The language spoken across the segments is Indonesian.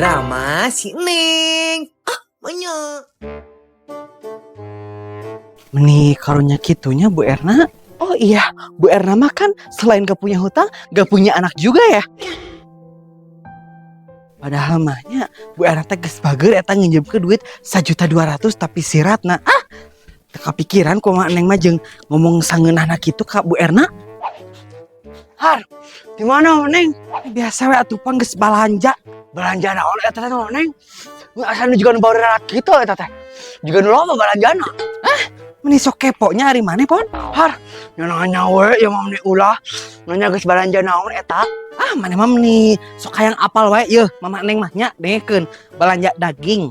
drama si Neng. Banyak. Meni karunya kitunya Bu Erna. Oh iya, Bu Erna mah kan selain gak punya hutang, gak punya anak juga ya. Padahal mahnya Bu Erna teh geus bager eta nginjem ke duit 1.200.000 tapi siratna. Teka pikiran kumaha Neng mah jeung ngomong sangeunahna kitu ka Bu Erna. Har, di mana Neng? Biasa we atuh pang geus balanja. Balanja naon eta teh Neng? Asal juga nu baru kitu eta teh. Juga nu loba balanjana. Meni sok keponya ari maneh pon? Har, nanya we ya mah meni ulah. Nanya geus balanja naon eta? Maneh mah meni sok hayang apal wae yeuh Mama Neng mah nya dengekeun. Balanja daging,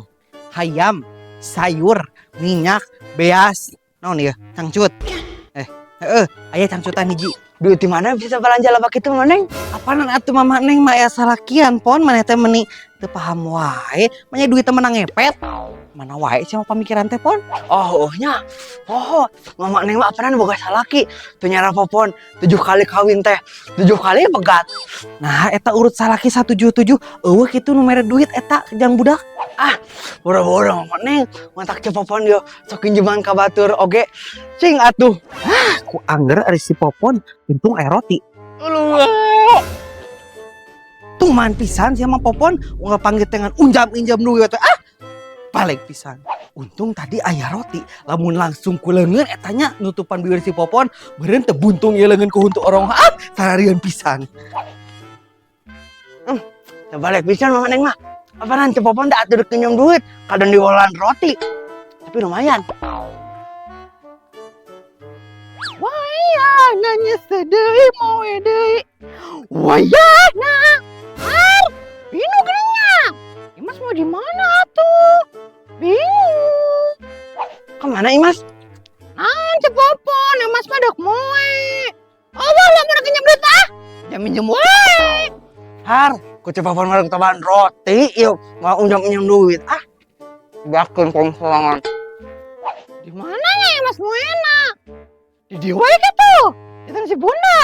hayam, sayur, minyak, beas. Naon ieu? Cangcut. Aya cangcutan hiji. Duit di mana bisa balanja loba kitu Mama Neng? Apaan atuh Mama Neng mah aya salakian pon maneh teh meni teu paham wae. Manya duit teh menang ngepet. Mana wae sih pamikiran teh pon? Nya. Mama Neng mah apaan boga salaki. Teu nyara popon 7 kali kawin teh. 7 kali pegat. Nah, eta urut salaki 177. Eueuh kitu nu mere duit eta jang budak. Boro-boro Mama Neng. Mantak ce popon yo sok pinjeman ka batur oge. Cing atuh. Ku angger ari si popon untung roti. Tuman pisan sama popon panggil dengan unjam-injam duit teh. Balik pisan. Untung tadi aya roti. Lamun langsung ku leungeun etanya nutupan bibir si popon, beureun teu buntung ieu leungeun ku huntu orong. Sararian pisan. Balik pisan Mama Neng mah. Apaan ce popon da atuh kenyam duit, kadang diwolan roti. Tapi lumayan. Wayana nya sedeuy moe deui. Wayana. Binu geunya. Imas mau di mana atuh? Bingung. Kemana Imas? Cepopon, Imas mah dek moe. Lah mau kenyam duit Jam minjem wae. Har, ku cepopon mah tambahan roti, yuk mau unjam-unjam duit. Bakeun kongsolangan. Di mana ya Imas moena? Di dieu wae kitu. Itu si Bunda.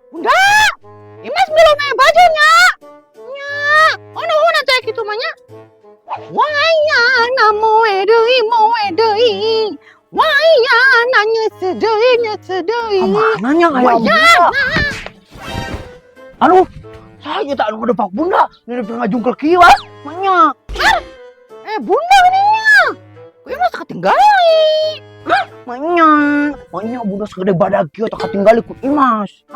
Bunda, Imas belum aya bajunya. Ono teh kitu mah nya. Wayana moe deui. Wayana nya sedeuy. Mana nya aya Aduh, saya tak anu depak Bunda. Ini pernah ngajungkel kieu manya. Bunda geuninnya. Kuy mah katinggali. Manya Bunda segede badag kieu tak katinggali ku Imas.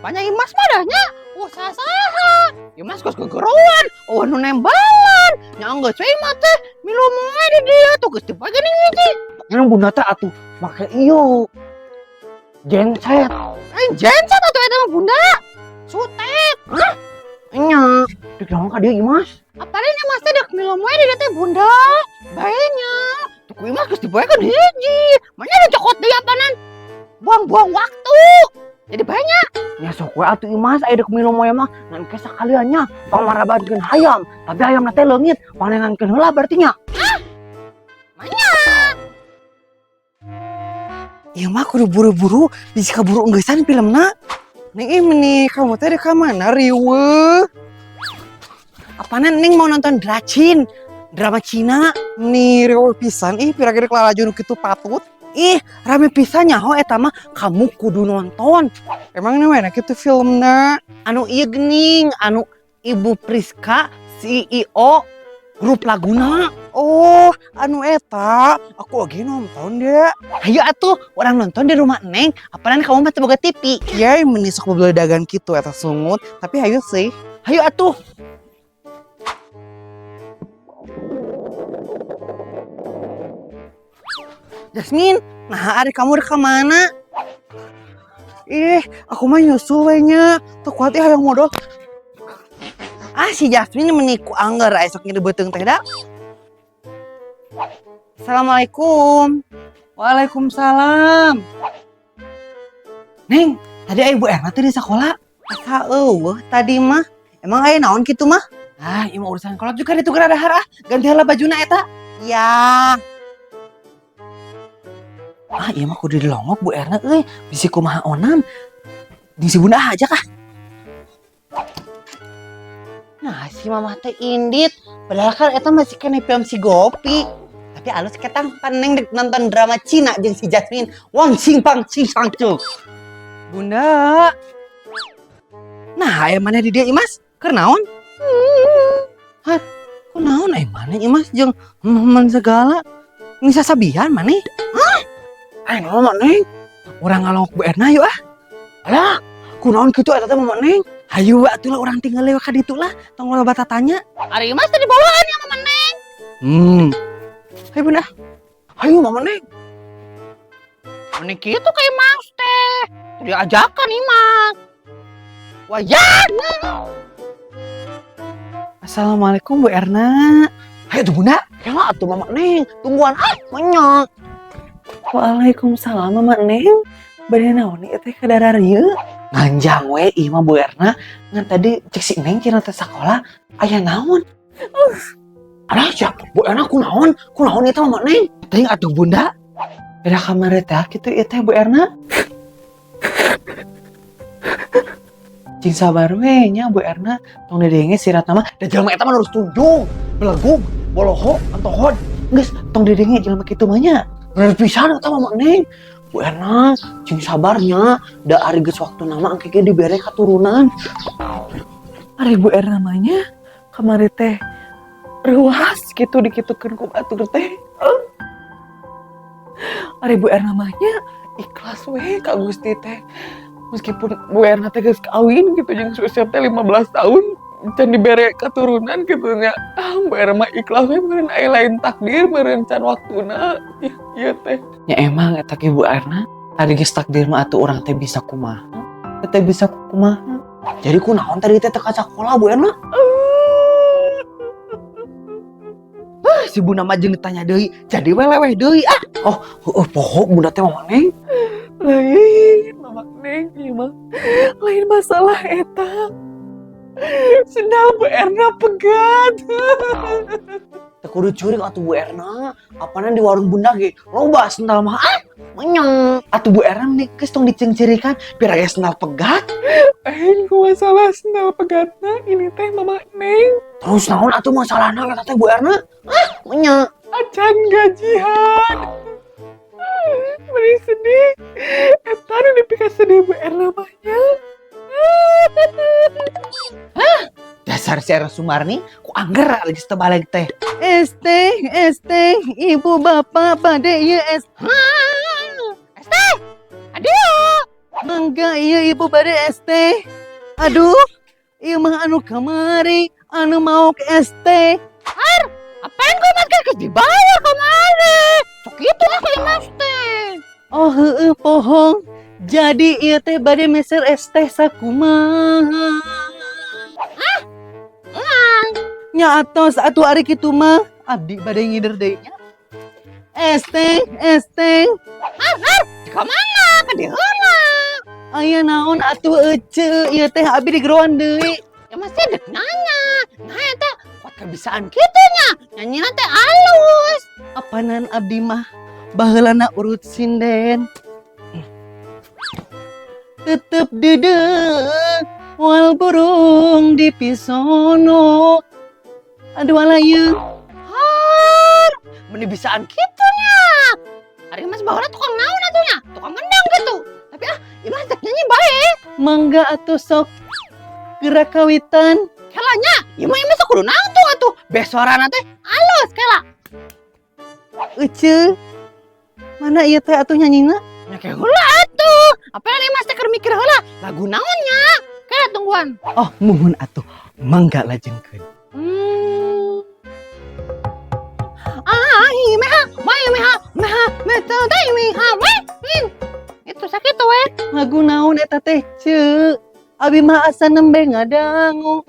Banyak Imas mah dah nya. Saha. Imas geus gegeruan, nu nembalan. Nya geus we mah teh milu moe di dieu tuh geus teu geuning hiji. Yang Bunda teh atuh make ieu. Genset. Genset atuh eta mah Bunda. Sutet. Nya, dik naon ka dieu Imas? Apalina Mas teh dek milu moe di dieu teh Bunda. Bae nya. Tuh ku Imas geus dipoekeun hiji. Manya dicokot deui apanan. Buang-buang waktu. Jadi banyak. Ya sok we atuh Imas aya dek milu moe mah ngan ke sakalian nya pamarabakeun hayam, tapi hayamna teh leungit, panengankeun heula berarti nya. Manya. Ieu mah kudu buru-buru bisa kaburu enggeussan filmna. Neng meni kamu teh di ka mana riweuh? Apana Neng mau nonton drama Cina? Nih riweuh pisan pira-pira lalaju nu kitu patut. Rame pisan nyaho eta mah kamu kudu nonton. Emang ini enak itu filmna? Anu ieu geuning, anu Ibu Priska CEO grup Laguna. Anu eta, aku lagi nonton deh. Hayu atuh, orang nonton di rumah Neng. Apalagi kamu mah teu boga TV. Ya, meni sok bebeledagan kitu eta sungut, tapi hayu sih. Hayu atuh. Jasmine, nah adik kamu udah kemana? Aku mah nyusul we nya. Tuh kuat hayang modal. Si Jasmine meniku anggar esok ngedebeuteung teh da. Assalamualaikum. Waalaikumsalam. Neng, tadi Ibu Erna teh di sekolah. Asa eueuh tadi mah. Emang aya naon kitu mah? Ieu mah urusan kolot juga dituker dahar ganti heula bajuna eta. Ya. Iya mah kudu dilongok Bu Erna euy, bisi kumaha onam. Di si Bunda aja kah? Nah, si mama teh indit. Padahal kan eta masih kena film si Gopi. Tapi alus ketang paneng dek nonton drama Cina jeung si Jasmine. Wang Xingpang Xing Shangcu. Bunda. Nah, aya mana di dia Imas? Keur naon? Hah, ku naon aya mana Imas jeung man segala? Ngisa sabihan maneh? Hah? Aya naon maneh? Urang ngalongok Bu Erna yuk ah. Alah, kunaon kitu eta teh maneh? Hayu atuh lah urang tinggal lewat ka ditu lah, tong loba tanya. Ari Mas tadi bawaan ya Mama Neng. Hayu Bunda. Hayu Mama Neng. Ini kitu kayak Mas teh. Jadi ajakan nih Mas. Wajan. Assalamualaikum Bu Erna. Hayu tuh Bunda. Ya atuh Mama Neng, tungguan menyak. Waalaikumsalam Mama Neng. Bade naon ieu teh ka dararieu? Nganjang we ieu mah Bu Erna. Ngan tadi cek si Neng cenah teh sakola aya naon? Alah sia, Bu Erna kunaon? Kunaon eta Mama Neng? Teh atuh Bunda. Beda kamar teh kitu ieu teh Bu Erna. Cing sabar we nya Bu Erna, tong dedenge siratna mah da jelema eta mah harus tunjung, belegug, boloho, antohon. Geus tong dedenge jelema kitu mah nya. Bener pisan eta Mama Neng. Bu Erna, cing sabarnya, da ari geus waktu nama angke ge dibere katurunan. Ari Bu Erna mah nya kamari teh ruas gitu dikitukeun ku batur teh. Ari Bu Erna mah nya ikhlas we ka Gusti teh. Meskipun Bu Erna teh geus kawin gitu jeung usia teh 15 tahun can dibere katurunan gitu nya. Bu Erna mah ikhlas we meureun aya lain takdir meureun can waktuna. Ieu teh. Ya emang eta ge Bu Erna, tadi geus takdir mah atuh urang teh bisa kumaha. Teh bisa kumaha. Jadi kunaon tadi teh ka sakola Bu Erna? Si Bunda mah jeung ditanya deui, jadi weleweh deui ah. Poho Bunda teh Mama Neng. Lain Mama Neng ieu mah. Lain masalah eta. Sendal Bu Erna pegat. Teu kudu curig atuh Bu Erna. Apana di warung Bunda ge loba sendal mah menyeng. Atuh Bu Erna nih geus tong dicengcerikan biar aya sendal pegat. Ku masalah sendal pegatna ini teh Mama Neng. Terus naon atuh masalahna eta teh Bu Erna? Menyeng. Acan gajian. Beri sedih. Eta nu dipikir sedih Bu Erna mah nya. Dasar si Era Sumarni, ku angger lagi setebalik teh. Esteh, ibu bapak pada iya Esteh, aduh. Mangga iya ibu pada Esteh. Aduh, iya mah anu kamari, anu mau ke Esteh. Apain gue Mas Kekes dibayar kemari? Sok itu aku Mas teh. Oh heueuh pohong. Jadi iya teh bade meser Esteh sakumaha. Nya atos atuh ari kitu mah abdi bade ngider deui nya. Esteh. Ka mana? Ka di heula. Aya naon atuh ece ieu teh abdi digeroan deui. Ya masih dek nanya. Nah eta kuat kebisaan kitu nya. Nyanyina teh alus. Apanan abdi mah baheulana urut sinden. Tetep dedeg wal burung di pisono. Aduh alayeung. Meni bisaan kitu nya. Ari Mas baheula tukang naon atunya? Tukang gendang gitu. Tapi ieu mah tek nyanyi bae. Mangga atuh sok gerak kawitan. Kelanya, ieu mah sok kudu naon tuh atuh. Besorana teh alus kela. Ece. Mana ieu teh atuh nyanyina? Nya ke heula atuh. Apa nih Mas teh keur mikir heula? Lagu naon nya? Kela tungguan. Oh, muhun atuh. Mangga lajengkeun. Itu sakit tuh we. Lagu naon eta teh ceuk. Abi mah asa nembe ngadangu.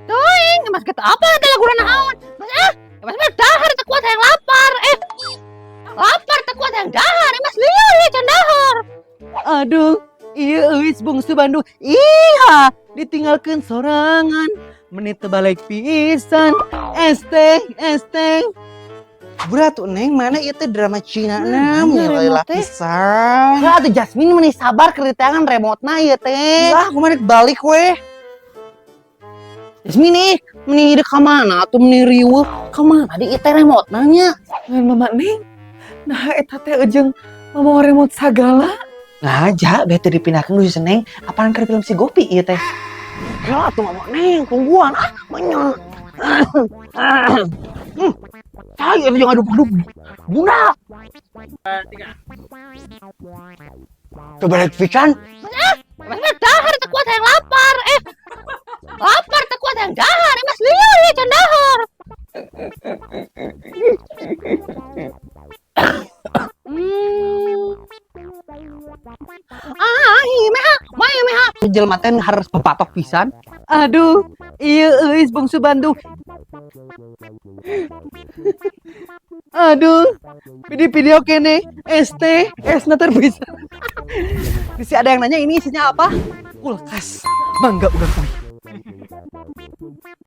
Teuing, Mas kata apa ada lagu naon? Mas dahar teu kuat hayang lapar. Lapar teu kuat hayang dahar. Mas lieur ya can dahar. Aduh, ieu euis bungsu Bandung. Iya, ditinggalkeun sorangan. Menit teu balik pisan. Esteh. Berat tuh Neng, mana ieu teh drama Cina na mulai lapisan. Atuh Jasmine meni sabar keur di tangan remote na ieu teh. Lah, kumaha balik we. Jasmine nih, meni ide kamana tuh meni riweuh? Kamana di itu remote nanya? Ngan mama neng, nah eta teh ejeng mama remote sagala. Ngaja, bete dipindahkan dulu si Seneng. Apaan ke film si Gopi iya teh? Ya tuh mama neng, tungguan banyak. Saya itu jangan duduk bunda. Coba lihat pisan. Mas dahar tak kuat yang lapar. Lapar tak kuat yang dahar. Mas liur ya can dahar. Meha. Jelema teh harus pepatok pisan. Aduh, iya euis bungsu Bandung. Aduh, video kene, ST, S-na terbisa. Bisa ada yang nanya ini isinya apa? Kulkas, mangga udah kuy.